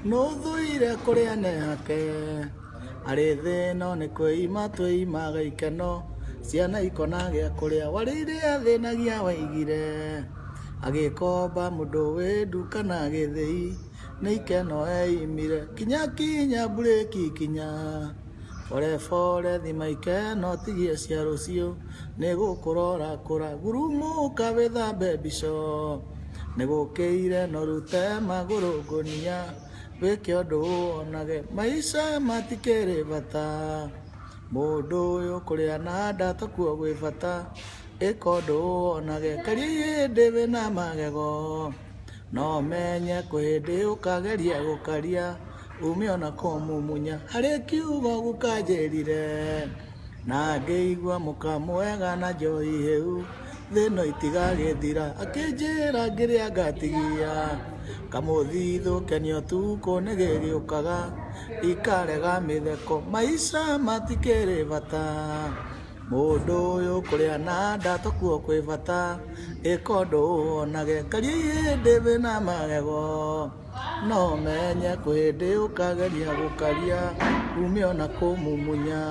Nuthuire kuria nehake ari thino ni kwima twimaga ikeno ciana ikona gia kuria warire thinagia waigire agikomba mundu wi nduka na githii ni ikeno eimire kinya bureki kinya fore thima ikeno tigie cia rucio ni gukurora kura gurumuka withambe mbico ni gukire no rute maguru ngunia wike undu onage maica matikiri bata mundu uyu kuria na ndata kuo gwi bata ika undu onage karia indi wina magego no menye kwindi ukageria gukaria ume ona kumumunya hari kiugo gukanjirire na ngeigua muka mwega na njoi hiu thino itigagithira akinjira ngiria ngatigia kamuthithu kenio tuko nigigiukaga ikarega mitheko maica matikiri bata mundu uyu kuria na ndata kuo kwi bata ika undu onage karia indi wina magego no menye kwindi ukageria gukaria ume ona kumumunya.